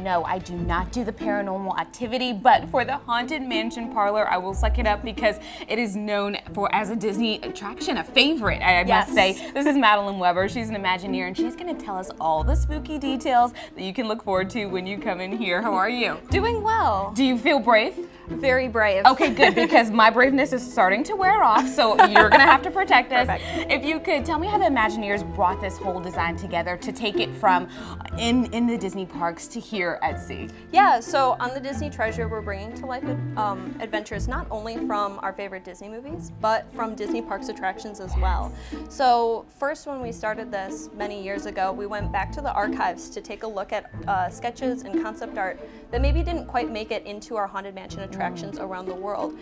no, I do not do the paranormal activity, but for the Haunted Mansion Parlor, I will suck it up because it is known for as a Disney attraction, a favorite, I must say. This is Madeline Weber. She's an Imagineer, and she's going to tell us all the spooky details that you can look forward to when you come in here. How are you? Doing well. Do you feel brave? Very brave. Okay, good, because my braveness is starting to wear off, so you're gonna have to protect us. Perfect. If you could tell me how the Imagineers brought this whole design together to take it from in the Disney parks to here at sea. Yeah, so on the Disney Treasure, we're bringing to life adventures not only from our favorite Disney movies, but from Disney parks attractions as well. So first, when we started this many years ago, we went back to the archives to take a look at sketches and concept art that maybe didn't quite make it into our Haunted Mansion attractions around the world.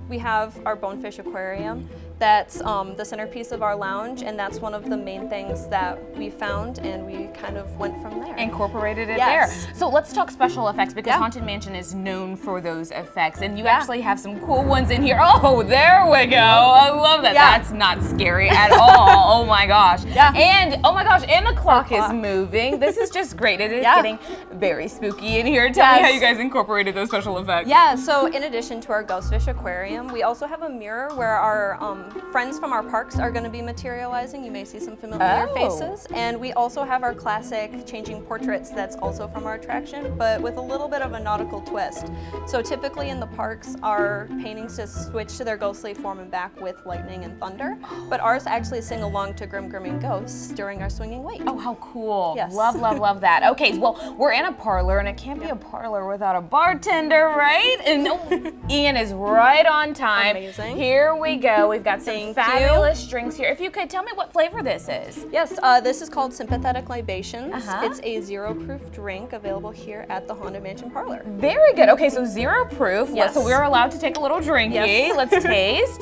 We have our Bonefish Aquarium. That's the centerpiece of our lounge, and that's one of the main things that we found, and we kind of went from there. Incorporated it there. So let's talk special effects, because Haunted Mansion is known for those effects, and you actually have some cool ones in here. Oh, there we go. I love that. That's not scary at all. Oh my gosh. And oh my gosh, and the clock is moving. This is just great. It is getting very spooky in here. Tell me how you guys incorporated those special effects. Yeah, so in addition to our Ghostfish Aquarium, we also have a mirror where our friends from our parks are going to be materializing. You may see some familiar faces. And we also have our classic changing portraits that's also from our attraction, but with a little bit of a nautical twist. So typically in the parks, our paintings just switch to their ghostly form and back with lightning and thunder, but ours actually sing along to Grim Grimming Ghosts during our swinging wake. Oh, how cool. Yes. Love, love, love that. Okay, well, we're in a parlor, and it can't be a parlor without a bartender, right? And Ian is right on time. Amazing. Here we go. We've got some fabulous drinks here. If you could tell me what flavor this is. Yes, this is called Sympathetic Libations. It's a 0-proof drink available here at the Haunted Mansion Parlor. Very good. Okay, so 0 proof. Yes. So we're allowed to take a little drinky. Yes. Let's taste.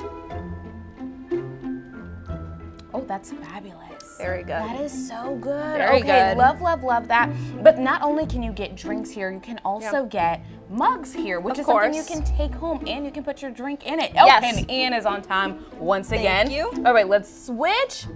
Oh, that's fabulous. Very good. That is so good. Very good. Love, love, love that. But not only can you get drinks here, you can also get mugs here, which is something you can take home, and you can put your drink in it. Oh, and Ian is on time once again. Thank you. All right, let's switch.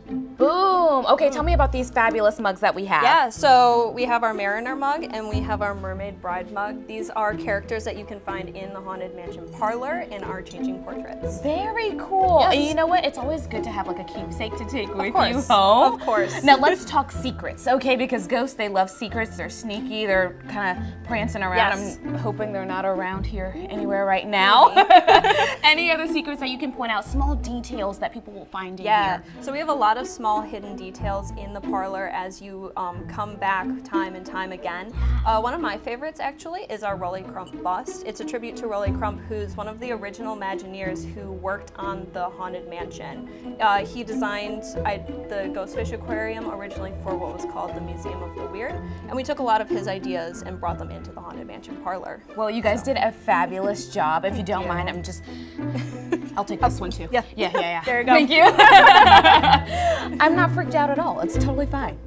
Boom. Okay, tell me about these fabulous mugs that we have. Yeah, so we have our Mariner mug and we have our Mermaid Bride mug. These are characters that you can find in the Haunted Mansion Parlor in our changing portraits. Very cool. Yes. And you know what? It's always good to have like a keepsake to take with you Of home. Of course. Now let's talk secrets, okay? Because ghosts, they love secrets. They're sneaky. They're kind of prancing around. Yes. I'm hoping they're not around here anywhere right now. Any other secrets that you can point out? Small details that people will find in here. So we have a lot of small hidden details in the parlor as you come back time and time again. One of my favorites actually is our Rolly Crump bust. It's a tribute to Rolly Crump, who's one of the original Imagineers who worked on the Haunted Mansion. He designed the Ghostfish Aquarium originally for what was called the Museum of the Weird, and we took a lot of his ideas and brought them into the Haunted Mansion parlor. Well, you guys did a fabulous job. If you don't mind, I'll take this one too. Yeah. There you go. Thank you. I'm not freaked out at all. It's totally fine.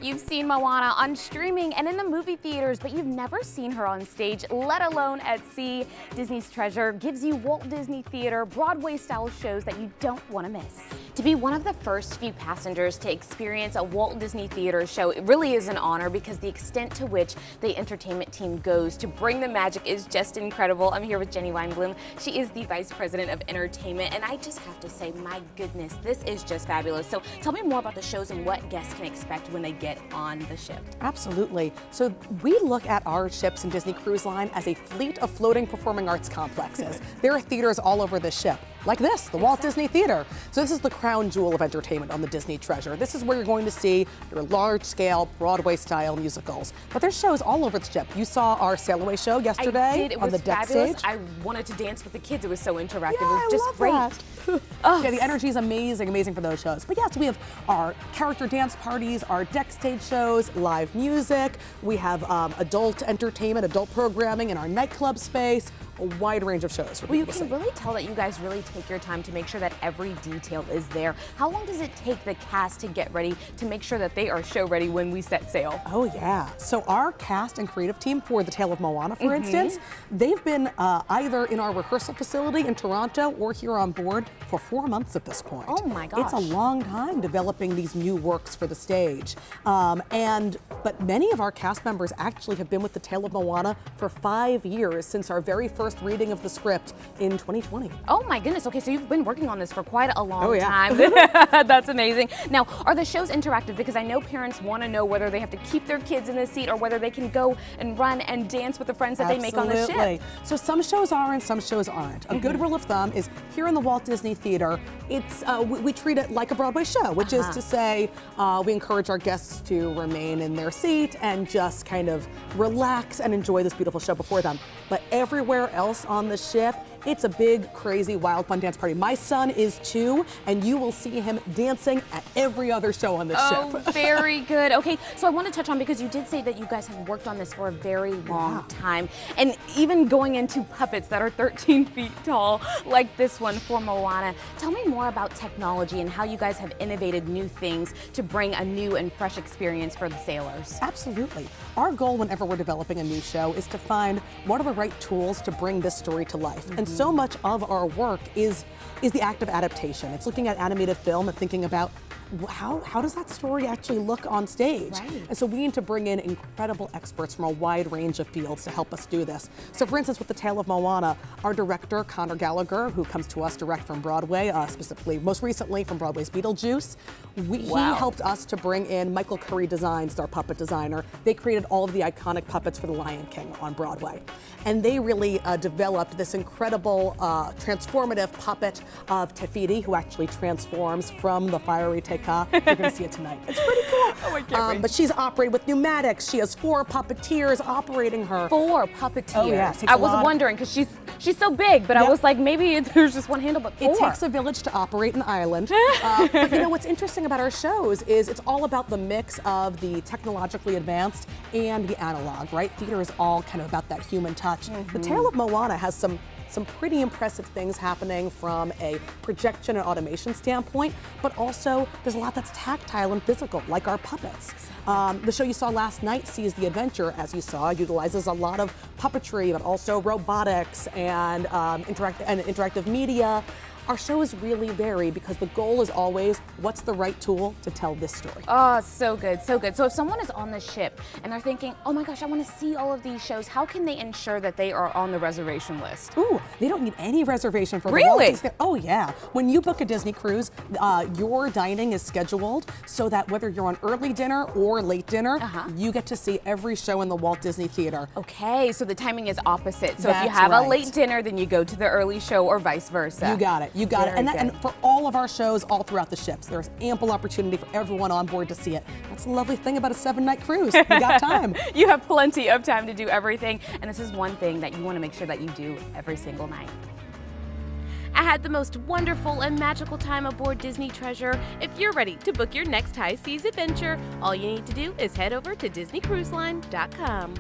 You've seen Moana on streaming and in the movie theaters, but you've never seen her on stage, let alone at sea. Disney's Treasure gives you Walt Disney Theater Broadway-style shows that you don't want to miss. To be one of the first few passengers to experience a Walt Disney Theater show, it really is an honor because the extent to which the entertainment team goes to bring the magic is just incredible. I'm here with Jenny Weinblum. She is the Vice President of Entertainment, and I just have to say, my goodness, this is just fabulous. So tell me more about the shows and what guests can expect when they get on the ship. Absolutely. So we look at our ships in Disney Cruise Line as a fleet of floating performing arts complexes. There are theaters all over the ship, like this, the Walt Disney Theater. So this is the crown jewel of entertainment on the Disney Treasure. This is where you're going to see your large-scale Broadway-style musicals. But there's shows all over the ship. You saw our Sail Away show yesterday I did. It on was the deck fabulous. stage. I wanted to dance with the kids. It was so interactive. Yeah, it was just I great. love that. Yeah, the energy is amazing for those shows. But yes, we have our character dance parties, our deck stage shows, live music. We have adult entertainment, adult programming in our nightclub space. a wide range of shows for Well, you people to can see. really tell that you guys really take your time to make sure that every detail is there. How long does it take the cast to get ready to make sure that they are show ready when we set sail? Oh yeah. So our cast and creative team for The Tale of Moana, for instance, they've been either in our rehearsal facility in Toronto or here on board for 4 months at this point. Oh my It's a gosh. long time developing these new works for the stage. But many of our cast members actually have been with The Tale of Moana for 5 years since our very first reading of the script in 2020. Oh my goodness. Okay, so you've been working on this for quite a long Oh, yeah. time. That's amazing. Now, are the shows interactive? Because I know parents want to know whether they have to keep their kids in the seat or whether they can go and run and dance with the friends that they make on the Absolutely. ship. So some shows are and some shows aren't. A good rule of thumb is here in the Walt Disney Theater, it's we treat it like a Broadway show, which is to say we encourage our guests to remain in their seat and just kind of relax and enjoy this beautiful show before them. But everywhere else on the ship, it's a big, crazy, wild, fun dance party. My son is 2, and you will see him dancing at every other show on the Oh, ship. very good. Okay, so I want to touch on, because you did say that you guys have worked on this for a very long time, and even going into puppets that are 13 feet tall, like this one for Moana. Tell me more about technology and how you guys have innovated new things to bring a new and fresh experience for the sailors. Absolutely. Our goal whenever we're developing a new show is to find what are the right tools to bring this story to life. And so much of our work is the act of adaptation. It's looking at animated film and thinking about how does that story actually look on stage? Right. And so we need to bring in incredible experts from a wide range of fields to help us do this. So for instance, with The Tale of Moana, our director, Connor Gallagher, who comes to us direct from Broadway, specifically, most recently from Broadway's Beetlejuice, he helped us to bring in Michael Curry Designs, our puppet designer. They created all of the iconic puppets for The Lion King on Broadway. And they really developed this incredible transformative puppet of Te Fiti, who actually transforms from the fiery Te Ka. You're going to see it tonight. It's pretty cool. Oh, I can't wait. But she's operated with pneumatics. She has 4 puppeteers operating her. 4 puppeteers. Oh, yeah, it takes I a was lot. wondering, because she's so big, but I Yep. was like, maybe there's just one handle, but 4. It takes a village to operate an island. But you know what's interesting about our shows is it's all about the mix of the technologically advanced and the analog, right? Theater is all kind of about that human touch. The Tale of Moana has some pretty impressive things happening from a projection and automation standpoint, but also there's a lot that's tactile and physical, like our puppets. The show you saw last night, Seize the Adventure, as you saw, utilizes a lot of puppetry, but also robotics and interactive media. Our shows really vary because the goal is always, what's the right tool to tell this story? Oh, so good, so good. So if someone is on the ship and they're thinking, oh my gosh, I want to see all of these shows, how can they ensure that they are on the reservation list? Ooh, they don't need any reservation for the Really? Walt Disney. Oh yeah. When you book a Disney cruise, your dining is scheduled so that whether you're on early dinner or late dinner, you get to see every show in the Walt Disney Theater. Okay, so the timing is opposite. So if you That's have a right. late dinner, then you go to the early show or vice versa. You got it. You got Very it. And good. for all of our shows, all throughout the ships, there's ample opportunity for everyone on board to see it. That's the lovely thing about a 7-night cruise. You got time. You have plenty of time to do everything, and this is one thing that you want to make sure that you do every single night. I had the most wonderful and magical time aboard Disney Treasure. If you're ready to book your next high seas adventure, all you need to do is head over to DisneyCruiseLine.com.